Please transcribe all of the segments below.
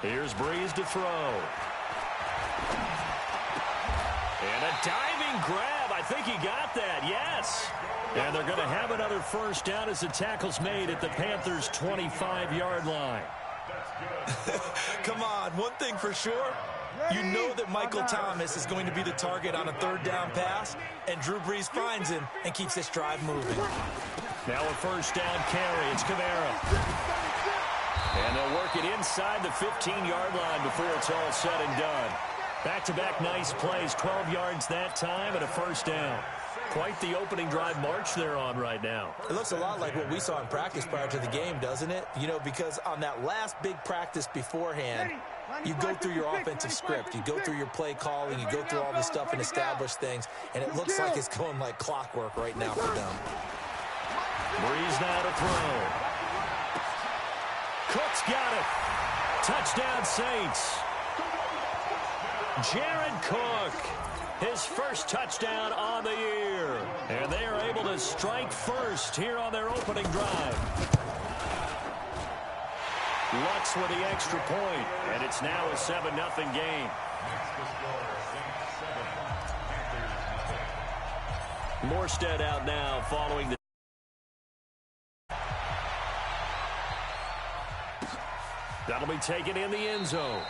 Here's Breeze to throw. And a diving grab. I think he got that. Yes. And they're going to have another first down as the tackle's made at the Panthers' 25-yard line. Come on, one thing for sure. You know that Michael Thomas is going to be the target on a third down pass, and Drew Brees finds him and keeps this drive moving. Now a first down carry. It's Kamara. And they'll work it inside the 15-yard line before it's all said and done. Back-to-back nice plays, 12 yards that time and a first down. Quite the opening drive march they're on right now. It looks a lot like what we saw in practice prior to the game, doesn't it? You know, because on that last big practice beforehand, you go through your offensive script, you go through your play calling, you go through all this stuff and establish things, and it looks like it's going like clockwork right now for them. Breeze now to throw. Cook's got it. Touchdown, Saints. Jared Cook, his first touchdown on the year. And they are able to strike first here on their opening drive. Lutz with the extra point, and it's now a 7-0 game. Morstead out now following the... That'll be taken in the end zone.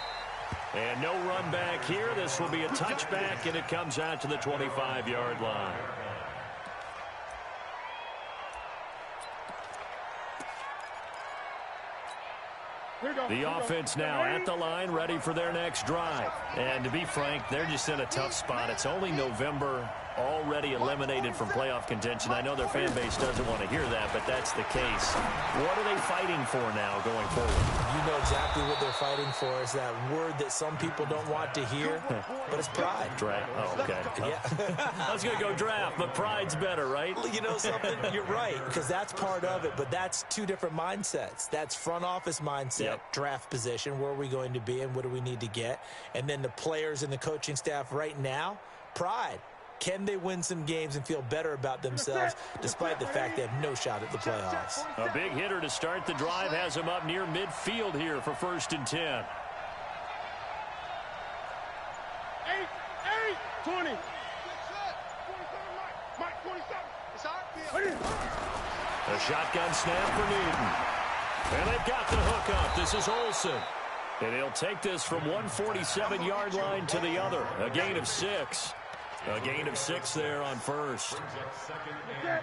And no run back here. This will be a touchback, and it comes out to the 25-yard line. The offense now at the line, ready for their next drive. And to be frank, they're just in a tough spot. It's only November, already eliminated from playoff contention. I know their fan base doesn't want to hear that, but that's the case. What are they fighting for now going forward? You know exactly what they're fighting for. Is that word that some people don't want to hear, but it's pride. Draft. Oh, okay. Yeah. I was going to go draft, but pride's better, right? You know something? You're right, because that's part of it, but that's two different mindsets. That's front office mindset, draft position, where are we going to be and what do we need to get? And then the players and the coaching staff right now, pride. Can they win some games and feel better about themselves despite the fact they have no shot at the playoffs? A big hitter to start the drive has him up near midfield here for 1st and 10. 20. A shotgun snap for Newton. And they've got the hook up. This is Olsen. And he'll take this from 147-yard line to the other. A gain of 6. A gain of 6 there on first.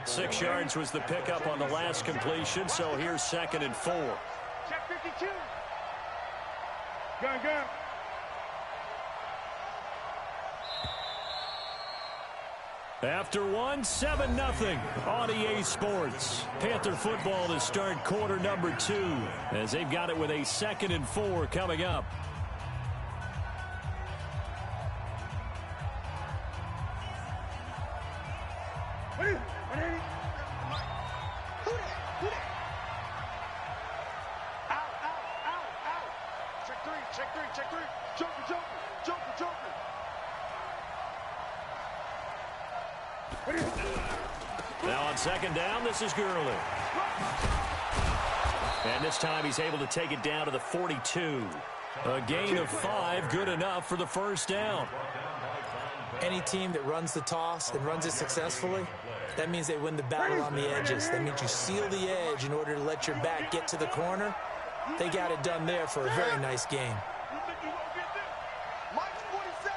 6 yards was the pickup on the last completion, so here's 2nd and 4. Check 52. Gun. After 7-0 on EA Sports. Panther football to start quarter number 2 as they've got it with a 2nd and 4 coming up. Check 3. Joker. Now on 2nd down, this is Gurley. And this time he's able to take it down to the 42. A gain of 5, good enough for the first down. Any team that runs the toss and runs it successfully, that means they win the battle on the edges. That means you seal the edge in order to let your back get to the corner. They got it done there for a very nice game. Mike's 47.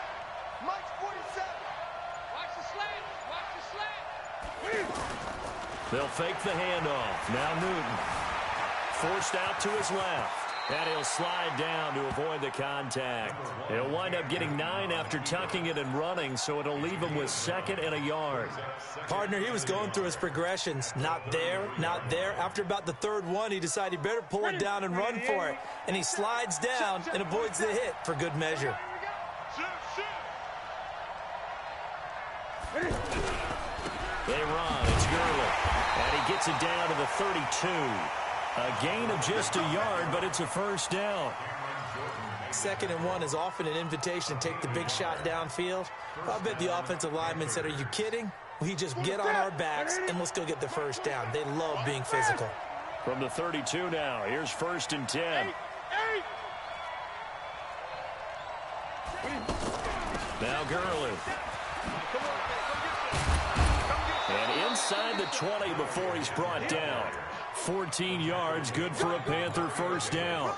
Watch the slant. They'll fake the handoff. Now Newton. Forced out to his left. And he'll slide down to avoid the contact. He'll wind up getting 9 after tucking it and running, so it'll leave him with 2nd and a yard. Partner, he was going through his progressions. Not there. After about the 3rd one, he decided he better pull it down and run for it. And he slides down and avoids the hit for good measure. They run. It's Gurley. And he gets it down to the 32. A gain of just a yard, but it's a first down. 2nd and 1 is often an invitation to take the big shot downfield. I bet the offensive lineman said, are you kidding? We just get on our backs and let's go get the first down. They love being physical. From the 32 now, here's 1st and 10. Now Gurley. And inside the 20 before he's brought down. 14 yards, good for a Panther first down.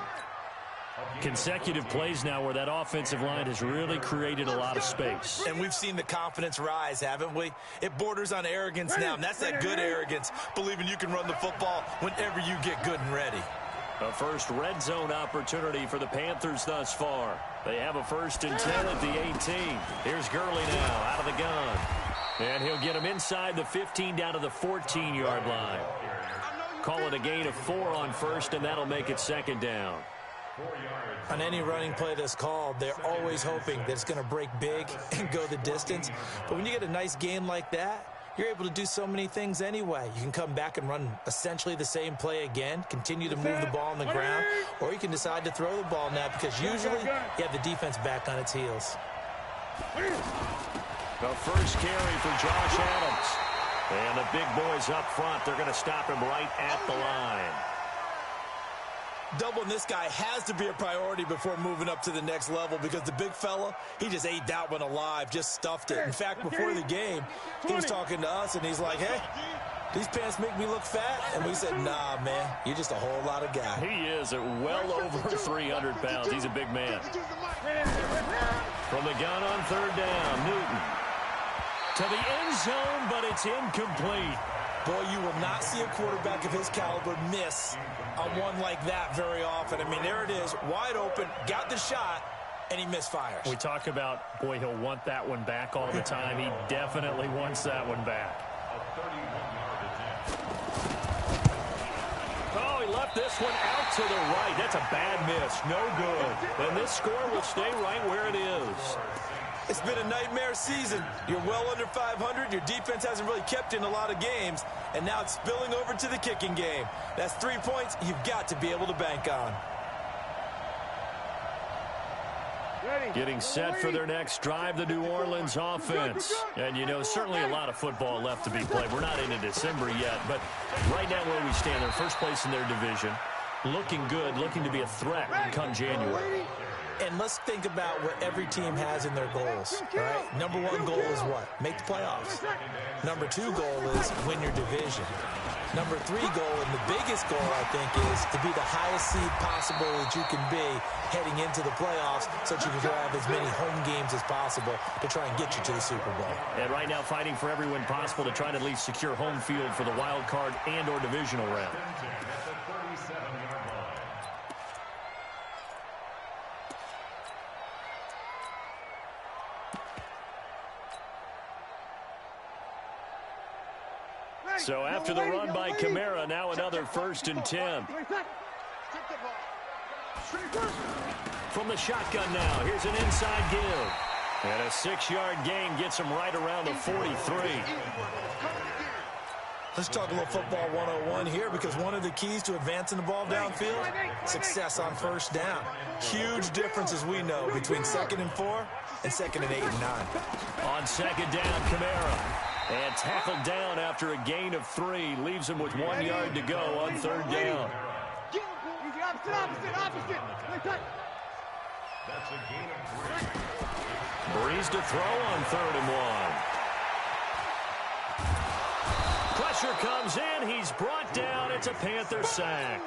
Consecutive plays now where that offensive line has really created a lot of space. And we've seen the confidence rise, haven't we? It borders on arrogance now, and that's that good arrogance, believing you can run the football whenever you get good and ready. A first red zone opportunity for the Panthers thus far. They have a 1st and 10 at the 18. Here's Gurley now out of the gun. And he'll get him inside the 15 down to the 14-yard line. Call it a gain of 4 on first, and that'll make it 2nd down. On any running play that's called, they're always hoping that it's going to break big and go the distance. But when you get a nice gain like that, you're able to do so many things anyway. You can come back and run essentially the same play again, continue to move the ball on the ground, or you can decide to throw the ball now because usually you have the defense back on its heels. The first carry for Josh Adams. And the big boys up front, they're going to stop him right at the line. Doubling this guy has to be a priority before moving up to the next level because the big fella, he just ate that one alive, just stuffed it. In fact, before the game, he was talking to us, and he's like, hey, these pants make me look fat? And we said, nah, man, you're just a whole lot of guy. He is at well over 300 pounds. He's a big man. From the gun on 3rd down, Newton. To the end zone, but it's incomplete. Boy, you will not see a quarterback of his caliber miss on one like that very often. I mean, there it is, wide open, got the shot, and he misfires. We talk about, boy, he'll want that one back all the time. He definitely wants that one back. Oh, he left this one out to the right. That's a bad miss. No good. And this score will stay right where it is. It's been a nightmare season. You're well under 500. Your defense hasn't really kept in a lot of games. And now it's spilling over to the kicking game. That's 3 points you've got to be able to bank on. Getting set for their next drive, the New Orleans offense. And, you know, certainly a lot of football left to be played. We're not into December yet, but right now where we stand, they're first place in their division. Looking good, looking to be a threat come January. And let's think about what every team has in their goals, right? Number 1 goal is what? Make the playoffs. Number 2 goal is win your division. Number 3 goal, and the biggest goal, I think, is to be the highest seed possible that you can be heading into the playoffs so that you can have as many home games as possible to try and get you to the Super Bowl. And right now fighting for every win possible to try to at least secure home field for the wild card and or divisional round. So after the run by Kamara, now another 1st and 10. From the shotgun now, here's an inside give. And a 6-yard gain gets him right around the 43. Let's talk a little football 101 here because one of the keys to advancing the ball downfield, success on 1st down. Huge difference, as we know, between 2nd and 4 and 2nd and 8 and 9. On 2nd down, Kamara. And tackled down after a gain of 3. Leaves him with 1 yard to go on 3rd down. Breeze to throw on 3rd and 1. Pressure comes in. He's brought down. It's a Panther sack.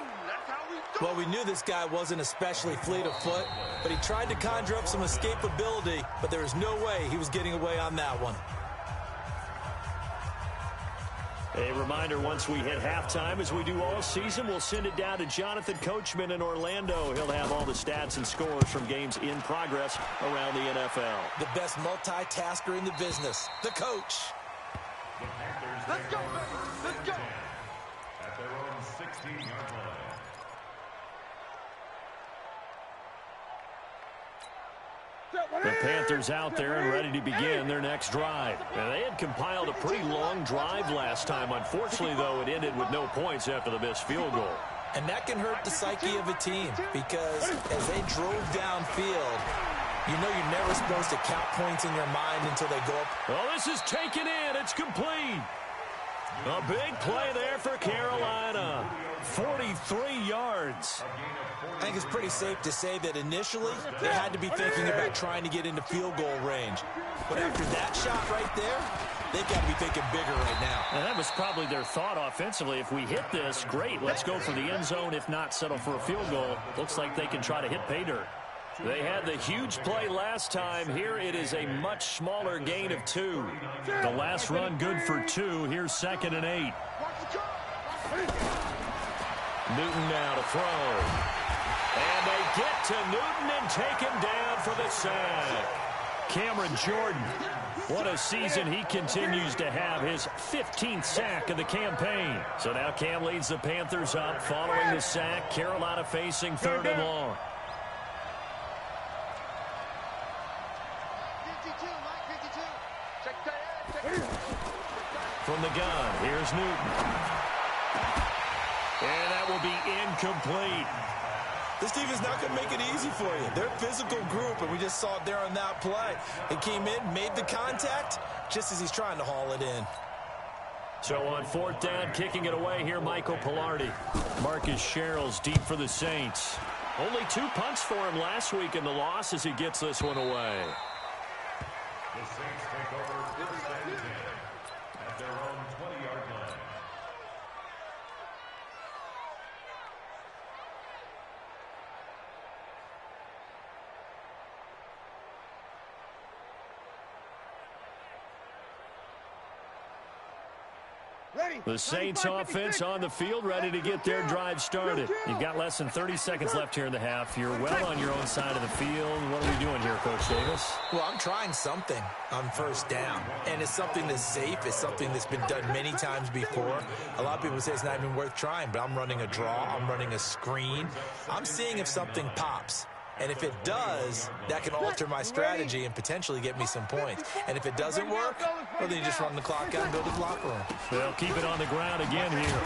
Well, we knew this guy wasn't especially fleet of foot, but he tried to conjure up some escapability, but there was no way he was getting away on that one. A reminder, once we hit halftime, as we do all season, we'll send it down to Jonathan Coachman in Orlando. He'll have all the stats and scores from games in progress around the NFL. The best multitasker in the business, the coach. Let's go, baby. Let's go. At their own 16-yard line. The Panthers out there and ready to begin their next drive. Now, they had compiled a pretty long drive last time. Unfortunately, though, it ended with no points after the missed field goal. And that can hurt the psyche of a team because as they drove downfield, you know you're never supposed to count points in your mind until they go up. Well, this is taken in. It's complete. A big play there for Carolina. 43 yards. I think it's pretty safe to say that initially they had to be thinking about trying to get into field goal range. But after that shot right there, they've got to be thinking bigger right now. And that was probably their thought offensively. If we hit this, great. Let's go for the end zone. If not, settle for a field goal. Looks like they can try to hit pay dirt. They had the huge play last time. Here it is a much smaller gain of 2. The last run good for 2. Here's 2nd and 8. Newton now to throw. And they get to Newton and take him down for the sack. Cameron Jordan, what a season he continues to have, his 15th sack of the campaign. So now Cam leads the Panthers up following the sack. Carolina facing 3rd and long. From the gun, here's Newton. And that will be incomplete. This team is not going to make it easy for you. They're a physical group, and we just saw it there on that play. They came in, made the contact, just as he's trying to haul it in. So on 4th down, kicking it away here, Michael Pilardi. Marcus Sherrills deep for the Saints. Only 2 punts for him last week in the loss as he gets this one away. The Saints take over 1st and 10 at their own 20-yard line. The Saints offense on the field, ready to get their drive started. You've got less than 30 seconds left here in the half. You're well on your own side of the field. What are we doing here, Coach Davis? Well, I'm trying something on 1st down, and it's something that's safe. It's something that's been done many times before. A lot of people say it's not even worth trying, but I'm running a draw. I'm running a screen. I'm seeing if something pops. And if it does, that can alter my strategy and potentially get me some points. And if it doesn't work, well, then you just run the clock out and go to the locker room. They'll keep it on the ground again here.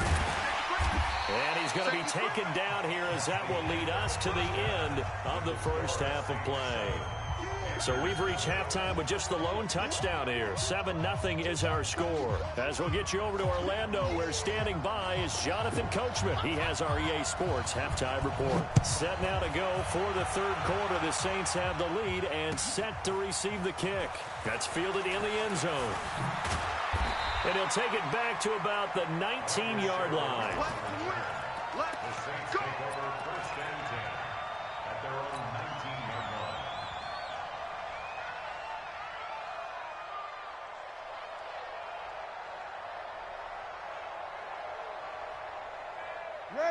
And he's going to be taken down here as that will lead us to the end of the first half of play. So we've reached halftime with just the lone touchdown here. 7-0 is our score. As we'll get you over to Orlando, where standing by is Jonathan Coachman. He has our EA Sports halftime report. Set now to go for the 3rd quarter. The Saints have the lead and set to receive the kick. That's fielded in the end zone. And he'll take it back to about the 19-yard line. The Saints take over 1st and 10 at their own 19-yard line.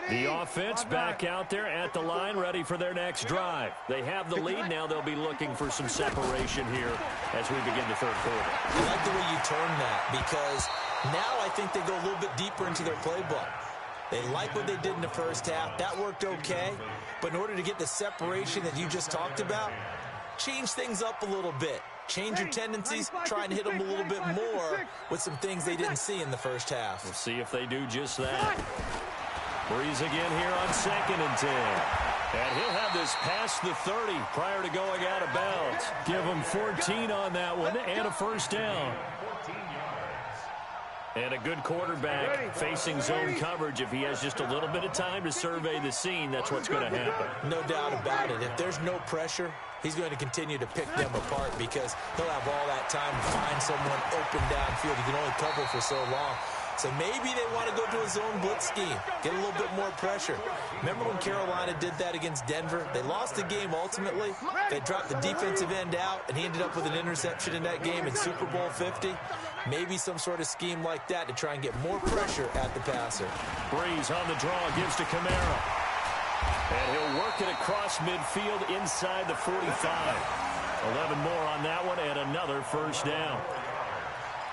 The offense back out there at the line, ready for their next drive. They have the lead. Now they'll be looking for some separation here as we begin the 3rd quarter. I like the way you turn that, because now I think they go a little bit deeper into their playbook. They like what they did in the 1st half. That worked okay. But in order to get the separation that you just talked about, change things up a little bit. Change your tendencies, try and hit them a little bit more with some things they didn't see in the 1st half. We'll see if they do just that. Breeze again here on 2nd and 10. And he'll have this past the 30 prior to going out of bounds. Give him 14 on that one and a 1st down. 14 yards. And a good quarterback facing zone coverage. If he has just a little bit of time to survey the scene, that's what's going to happen. No doubt about it. If there's no pressure, he's going to continue to pick them apart because he'll have all that time to find someone open downfield. He can only cover for so long. So maybe they want to go to a zone blitz scheme, get a little bit more pressure. Remember when Carolina did that against Denver? They lost the game ultimately. They dropped the defensive end out, and he ended up with an interception in that game in Super Bowl 50. Maybe some sort of scheme like that to try and get more pressure at the passer. Breeze on the draw, gives to Kamara. And he'll work it across midfield inside the 45. 11 more on that one, and another 1st down.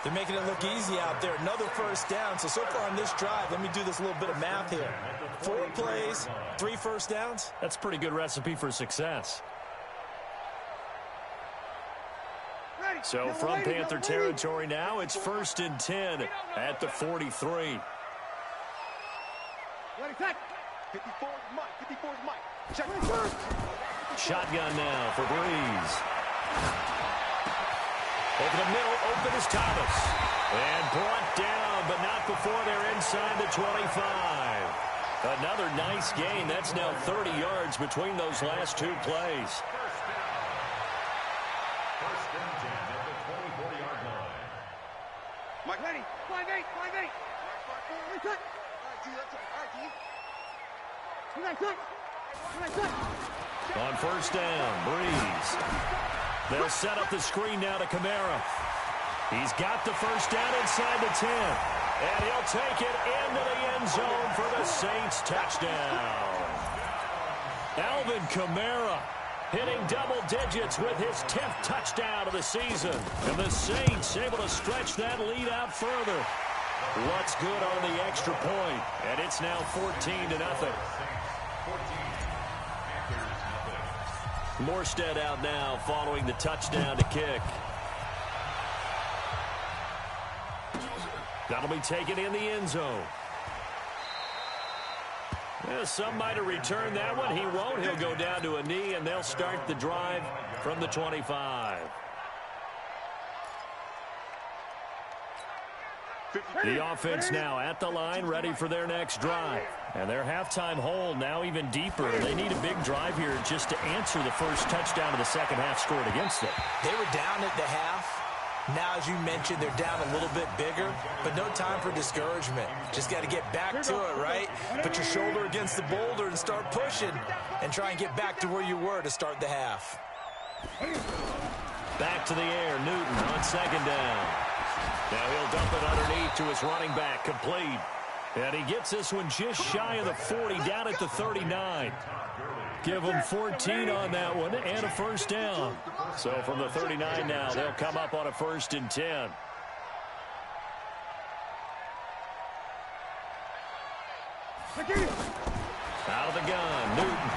They're making it look easy out there. Another 1st down. So far on this drive, let me do this little bit of math here. 4 plays, 3 1st downs. That's a pretty good recipe for success. So from Panther territory now, it's 1st and 10 at the 43. Ready, set. 54 is Mike. 54 is Mike. Check the first. Shotgun now for Breeze. Over the middle, open is Thomas. And brought down, but not before they're inside the 25. Another nice gain. That's now 30 yards between those last two plays. First and 10 at the 24-yard line. Mike, ready? 5-8, 5-8. On first down, Breeze. They'll set up the screen now to Kamara. He's got the first down inside the 10. And he'll take it into the end zone for the Saints touchdown. Alvin Kamara hitting double digits with his 10th touchdown of the season. And the Saints able to stretch that lead out further. What's good on the extra point? And it's now 14-0. Morstead out now following the touchdown to kick. That'll be taken in the end zone. Yeah, some might have returned that one. He won't. He'll go down to a knee, and they'll start the drive from the 25. The offense now at the line, ready for their next drive. And their halftime hole now even deeper. They need a big drive here just to answer the first touchdown of the second half scored against them. They were down at the half. Now, as you mentioned, they're down a little bit bigger, but no time for discouragement. Just got to get back to it, right? Put your shoulder against the boulder and start pushing and try and get back to where you were to start the half. Back to the air, Newton on second down. Now he'll dump it underneath to his running back, complete. And he gets this one just shy of the 40, down at the 39. Give them 14 on that one and a first down. So from the 39 now, they'll come up on a 1st and 10. Out of the gun, Newton.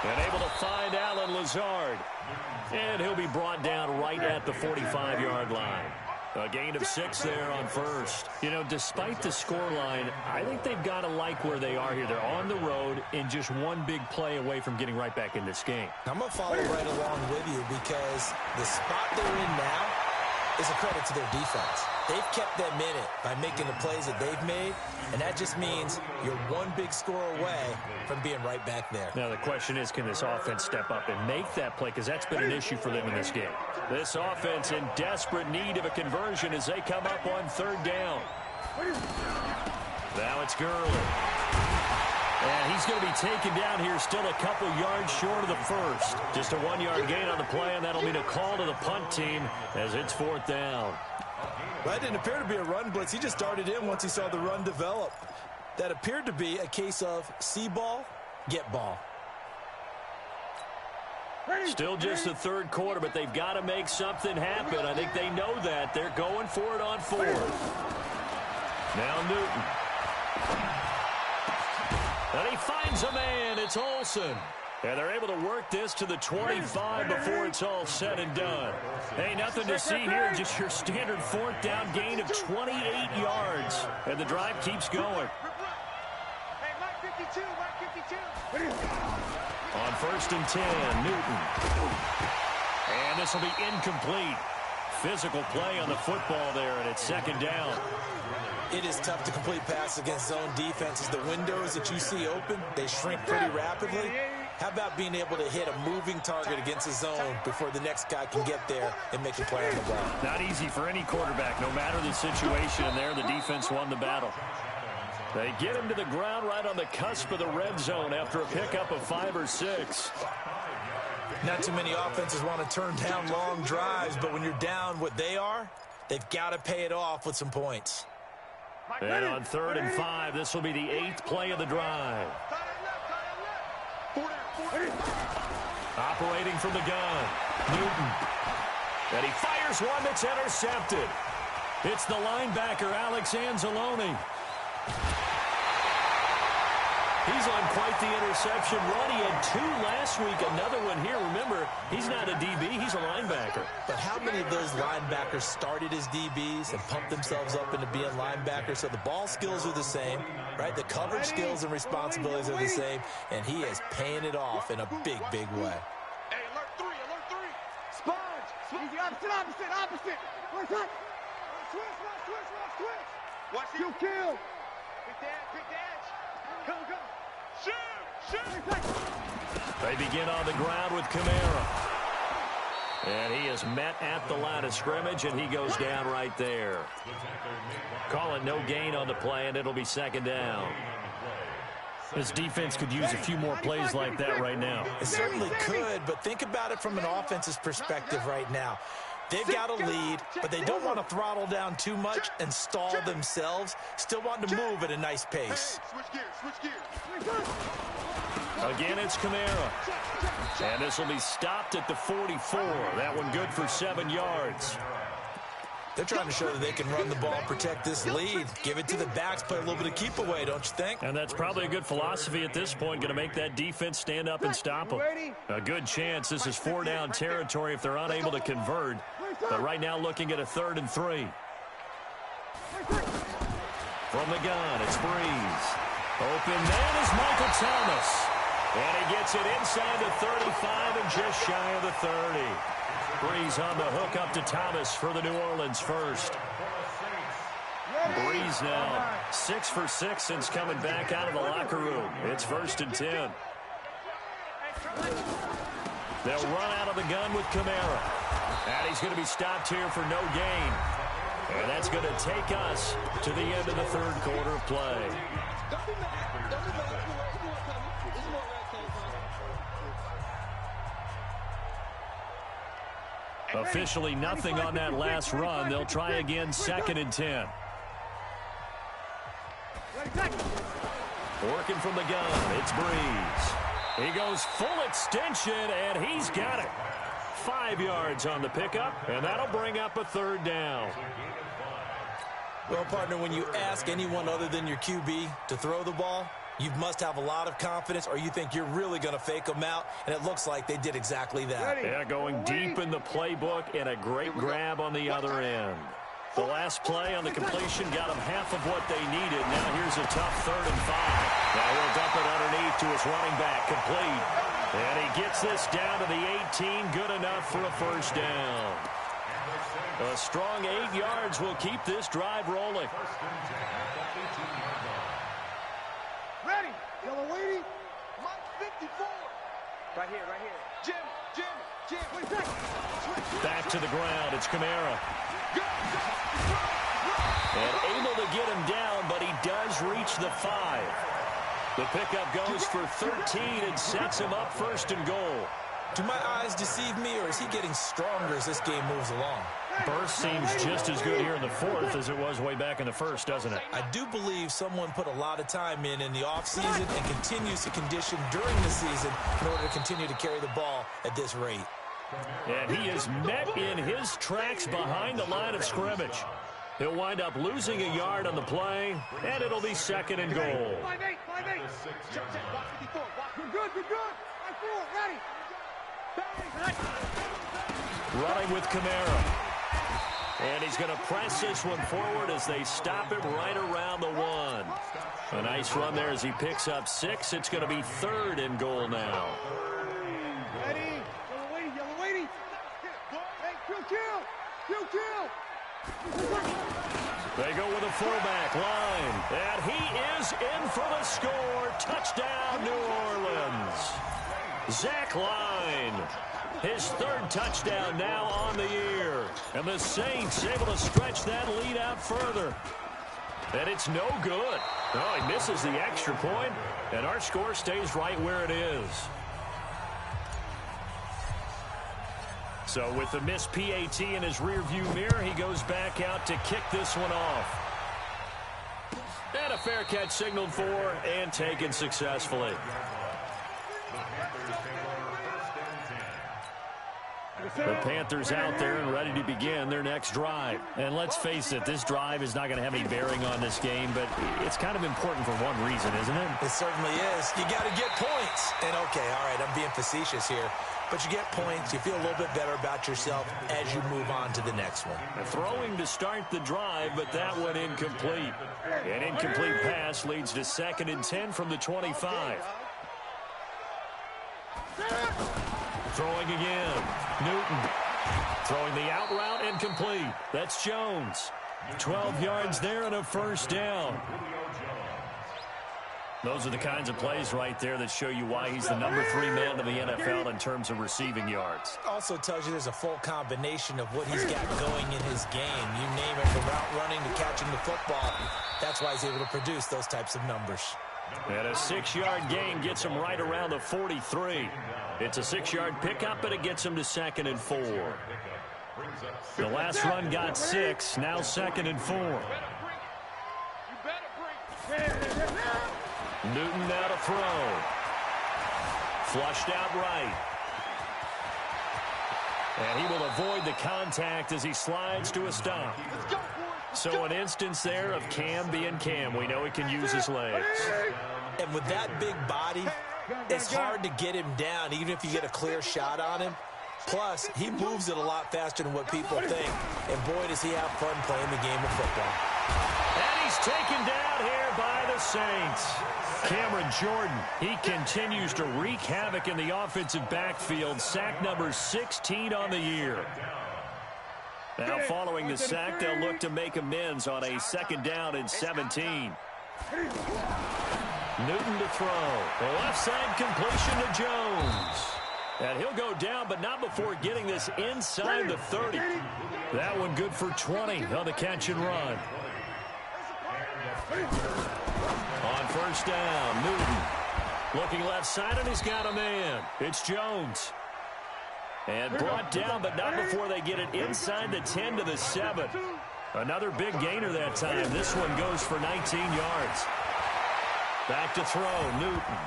And able to find Alan Lazard. And he'll be brought down right at the 45-yard line. A gain of 6 there on first. You know, despite the scoreline, I think they've got to like where they are here. They're on the road and just one big play away from getting right back in this game. I'm going to follow right along with you because the spot they're in now is a credit to their defense. They've kept them in it by making the plays that they've made, and that just means you're one big score away from being right back there. Now, the question is, can this offense step up and make that play? Because that's been an issue for them in this game. This offense in desperate need of a conversion as they come up on 3rd down. Now it's Gurley. And he's going to be taken down here still a couple yards short of the first. Just a 1-yard gain on the play, and that'll mean a call to the punt team as it's 4th down. Well, that didn't appear to be a run blitz. He just started in once he saw the run develop. That appeared to be a case of see ball, get ball. Still just the 3rd quarter, but they've got to make something happen. I think they know that. They're going for it on 4th. Now Newton. And he finds a man. It's Olsen. And they're able to work this to the 25 before it's all said and done. Hey, nothing to see here. Just your standard 4th down gain of 28 yards. And the drive keeps going. Hey, Mike 52, Mike 52. On 1st and 10, Newton. And this will be incomplete. Physical play on the football there, and it's 2nd down. It is tough to complete passes against zone defenses. The windows that you see open, they shrink pretty rapidly. How about being able to hit a moving target against a zone before the next guy can get there and make a play on the ball? Not easy for any quarterback, no matter the situation. And there, the defense won the battle. They get him to the ground right on the cusp of the red zone after a pickup of 5 or 6. Not too many offenses want to turn down long drives, but when you're down what they are, they've got to pay it off with some points. And on 3rd and 5, this will be the 8th play of the drive. Operating from the gun, Newton. And he fires one that's intercepted. It's the linebacker, Alex Anzalone. He's on quite the interception run. He had 2 last week, another one here. Remember, he's not a DB, he's a linebacker. But how many of those linebackers started as DBs and pumped themselves up into being linebackers? So the ball skills are the same, right? The coverage skills and responsibilities are the same, and he is paying it off in a big, big way. Hey, alert 3, alert 3. Sponge. Easy, opposite. What's up? Switch. Watch the kill. Big dash. Go, go. Shoot. They begin on the ground with Kamara. And he is met at the line of scrimmage, and he goes down right there. Call it no gain on the play, and it'll be second down. This defense could use a few more plays like that right now. It certainly could, but think about it from an offense's perspective right now. They've got a lead, but they don't want to throttle down too much and stall themselves. Still want to move at a nice pace. Switch gears. Again, it's Kamara. And this will be stopped at the 44. That one good for 7 yards. They're trying to show that they can run the ball and protect this lead. Give it to the backs, play a little bit of keep away, don't you think? And that's probably a good philosophy at this point, going to make that defense stand up and stop them. A good chance this is 4-down territory if they're unable to convert. But right now looking at a 3rd and 3. From the gun, it's Breeze. Open man is Michael Thomas. And he gets it inside the 35 and just shy of the 30. Breeze on the hook up to Thomas for the New Orleans first. Breeze now 6 for 6 since coming back out of the locker room. It's 1st and 10. They'll run out of the gun with Kamara. And he's going to be stopped here for no gain. And that's going to take us to the end of the 3rd quarter play. Officially nothing on that last run. They'll try again, 2nd and 10. Working from the gun, it's Breeze. He goes full extension, and he's got it. 5 yards on the pickup, and that'll bring up a 3rd down. Well, partner, when you ask anyone other than your QB to throw the ball, you must have a lot of confidence, or you think you're really going to fake them out, and it looks like they did exactly that. Yeah, going deep in the playbook, and a great grab on the other end. The last play on the completion got them half of what they needed. Now here's a tough 3rd and 5. Now he'll dump it underneath to his running back, complete. And he gets this down to the 18, good enough for a 1st down. A strong 8 yards will keep this drive rolling. Ready. Yellow waiting. Mike 54. Right here. Jim. Back to the ground. It's Kamara. And able to get him down, but he does reach the 5. The pickup goes for 13 and sets him up 1st and goal. Do my eyes deceive me, or is he getting stronger as this game moves along? Burst seems just as good here in the 4th as it was way back in the 1st, doesn't it? I do believe someone put a lot of time in the offseason and continues to condition during the season in order to continue to carry the ball at this rate. And he is met in his tracks behind the line of scrimmage. He'll wind up losing a yard on the play, and it'll be 2nd and goal. 5-8. Good. Ready. Running with Kamara. And he's going to press this one forward as they stop him right around the 1. A nice run there as he picks up 6. It's going to be 3rd and goal now. Ready. Yellow waiting. Hey, kill. They go with a fullback line. And he is in for the score. Touchdown, New Orleans. Zach Line. His 3rd touchdown now on the year. And the Saints able to stretch that lead out further. And it's no good. Oh, he misses the extra point, and our score stays right where it is. So with the missed PAT in his rearview mirror, he goes back out to kick this one off. And a fair catch signaled for and taken successfully. The Panthers out there and ready to begin their next drive. And let's face it, this drive is not going to have any bearing on this game, but it's kind of important for one reason, isn't it? It certainly is. You got to get points. And okay, all right, I'm being facetious here. But you get points, you feel a little bit better about yourself as you move on to the next one. Throwing to start the drive, but that one incomplete. An incomplete pass leads to 2nd and 10 from the 25. Throwing again. Newton. Throwing the out route incomplete. That's Jones. 12 yards there and a 1st down. Those are the kinds of plays right there that show you why he's the number 3 man in the NFL in terms of receiving yards. Also tells you there's a full combination of what he's got going in his game. You name it, from route running to catching the football. That's why he's able to produce those types of numbers. And a 6-yard gain gets him right around the 43. It's a 6-yard pickup, and it gets him to 2nd and 4. The last run got 6, now 2nd and 4. Newton now to throw. Flushed out right. And he will avoid the contact as he slides to a stop. So an instance there of Cam being Cam. We know he can use his legs. And with that big body, it's hard to get him down, even if you get a clear shot on him. Plus, he moves it a lot faster than what people think. And boy, does he have fun playing the game of football. And he's taken down here by the Saints. Cameron Jordan, he continues to wreak havoc in the offensive backfield. Sack number 16 on the year. Now following the sack, they'll look to make amends on a 2nd down and 17. Newton to throw. The left side completion to Jones. And he'll go down, but not before getting this inside the 30. That one good for 20 on the catch and run. On 1st down, Newton looking left side, and he's got a man. It's Jones. And brought down, but not before they get it inside the 10 to the 7. Another big gainer that time. This one goes for 19 yards. Back to throw, Newton.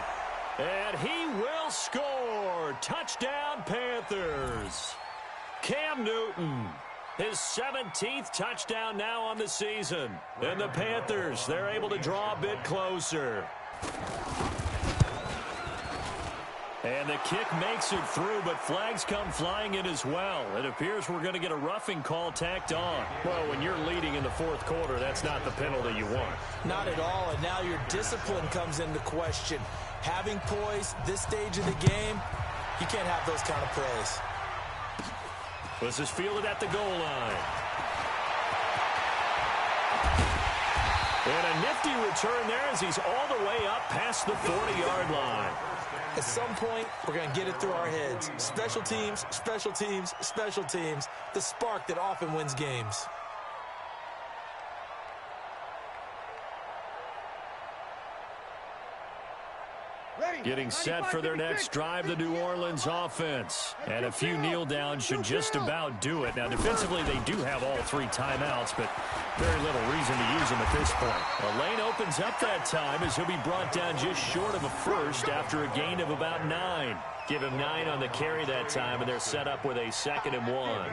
And he will score. Touchdown, Panthers. Cam Newton, his 17th touchdown now on the season. And the Panthers, they're able to draw a bit closer. And the kick makes it through, but flags come flying in as well. It appears we're going to get a roughing call tacked on. Well, when you're leading in the 4th quarter, that's not the penalty you want. Not at all, and now your discipline comes into question. Having poise this stage of the game, you can't have those kind of plays. This is fielded at the goal line. And a nifty return there as he's all the way up past the 40-yard line. At some point, we're going to get it through our heads. Special teams, special teams, special teams. The spark that often wins games. Getting set for their next drive, the New Orleans offense. And a few kneel downs should just about do it. Now, defensively, they do have all 3 timeouts, but very little reason to use them at this point. A lane opens up that time as he'll be brought down just short of a first after a gain of about 9. Give him 9 on the carry that time, and they're set up with a 2nd and 1.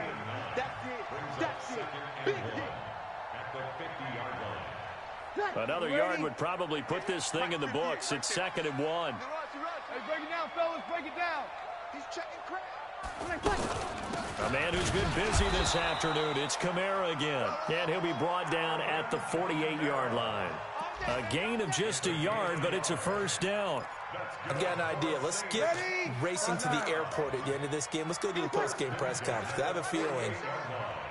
Another yard would probably put this thing in the books. It's 2nd and 1. Hey, break it down, fellas. Break it down. He's checking crap. A man who's been busy this afternoon. It's Kamara again. And he'll be brought down at the 48-yard line. A gain of just a yard, but it's a 1st down. I've got an idea. Let's get racing to the airport at the end of this game. Let's go do the post-game press conference. I have a feeling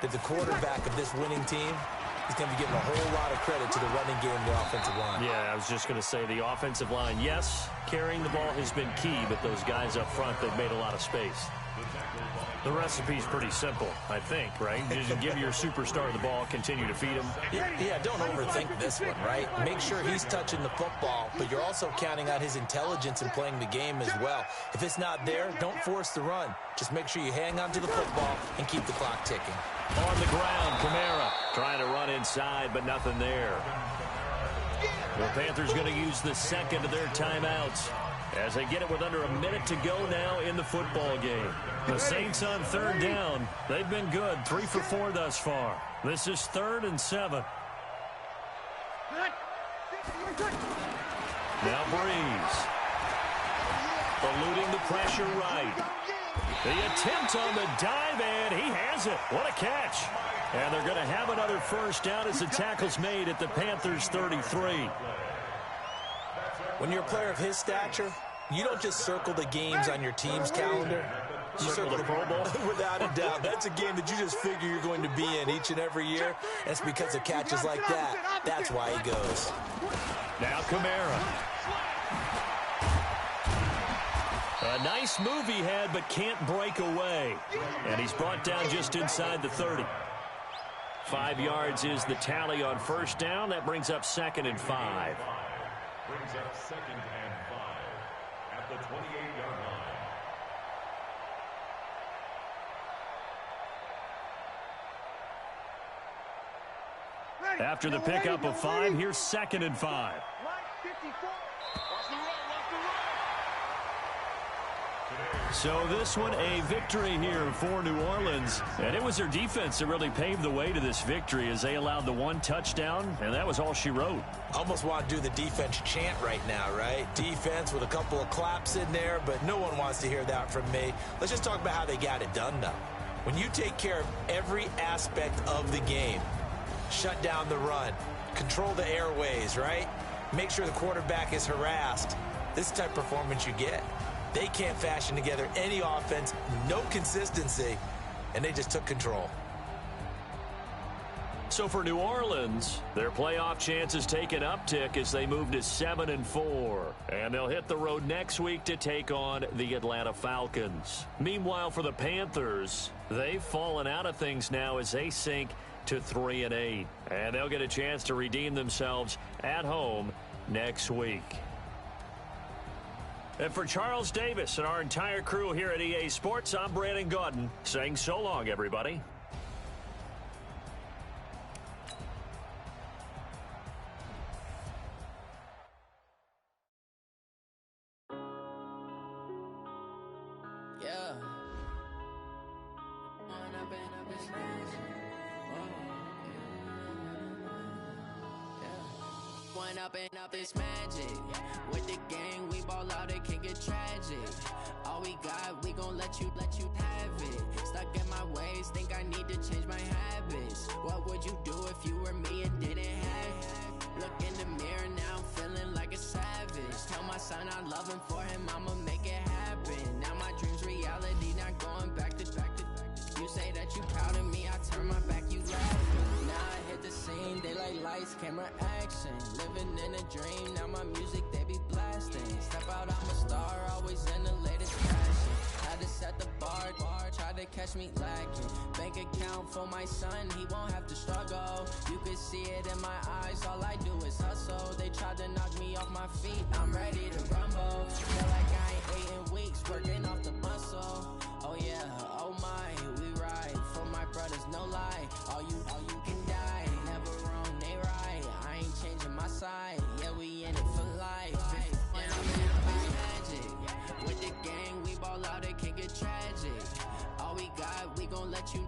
that the quarterback of this winning team is going to be giving a whole lot of credit to the running game and the offensive line. Yeah, I was just going to say the offensive line, yes, carrying the ball has been key, but those guys up front, they've made a lot of space. The recipe's pretty simple, I think, right? Just give your superstar the ball, continue to feed him. Yeah, don't overthink this one, right? Make sure he's touching the football, but you're also counting on his intelligence in playing the game as well. If it's not there, don't force the run. Just make sure you hang on to the football and keep the clock ticking. On the ground, Kamara trying to run inside, but nothing there. The Panthers going to use the 2nd of their timeouts as they get it with under a minute to go now in the football game. The Saints on 3rd down. They've been good, 3 for 4 thus far. This is 3rd and 7. Now Breeze. Eluding the pressure right. The attempt on the dive, and he has it. What a catch. And they're going to have another 1st down as the tackle's made at the Panthers' 33. When you're a player of his stature, you don't just circle the games on your team's calendar. You circle the Pro Bowl. Without a doubt. That's a game that you just figure you're going to be in each and every year. And it's because of catches like that. That's why he goes. Now Kamara. A nice move he had, but can't break away. And he's brought down just inside the 30. 5 yards is the tally on first down. That brings up 2nd and 5. Brings up 2nd and 5 at the 28-yard line. After the pickup of 5, here's 2nd and 5. So this one a victory here for New Orleans. And it was their defense that really paved the way to this victory as they allowed the 1 touchdown, and that was all she wrote. Almost want to do the defense chant right now, right? Defense with a couple of claps in there, but no one wants to hear that from me. Let's just talk about how they got it done, though. When you take care of every aspect of the game, shut down the run, control the airways, right? Make sure the quarterback is harassed. This type of performance you get. They can't fashion together any offense, no consistency, and they just took control. So for New Orleans, their playoff chances take an uptick as they move to 7-4. And they'll hit the road next week to take on the Atlanta Falcons. Meanwhile, for the Panthers, they've fallen out of things now as they sink to 3-8. And they'll get a chance to redeem themselves at home next week. And for Charles Davis and our entire crew here at EA Sports, I'm Brandon Gaudin saying so long, everybody. Yeah. One up and up is magic. With the gang, we ball out, it can get tragic. All we got, we gon' let you have it. Stuck in my ways, think I need to change my habits. What would you do if you were me and didn't have it? Look in the mirror, now I'm feeling like a savage. Tell my son I love him, for him I'ma make it happen. Now my dream's reality, not going back to. You say that you proud of me, I turn my back, you laughing. Now I hit the scene, they like lights, camera, action. Living in a dream, now my music, they be blasting. Step out, I'm a star, always in the latest fashion. Had to set the bar, try to catch me lacking. Bank account for my son, he won't have to struggle. You could see it in my eyes, all I do is hustle. They tried to knock me off my feet, I'm ready to rumble. Feel like I ain't ate in weeks, working off the muscle. Oh yeah, oh my, we ride for my brothers, no lie. All you can die, never wrong, they right. I ain't changing my side, yeah, we in it for life. Yeah, I'm magic. With the gang, we ball out, it can get tragic. All we got, we gon' let you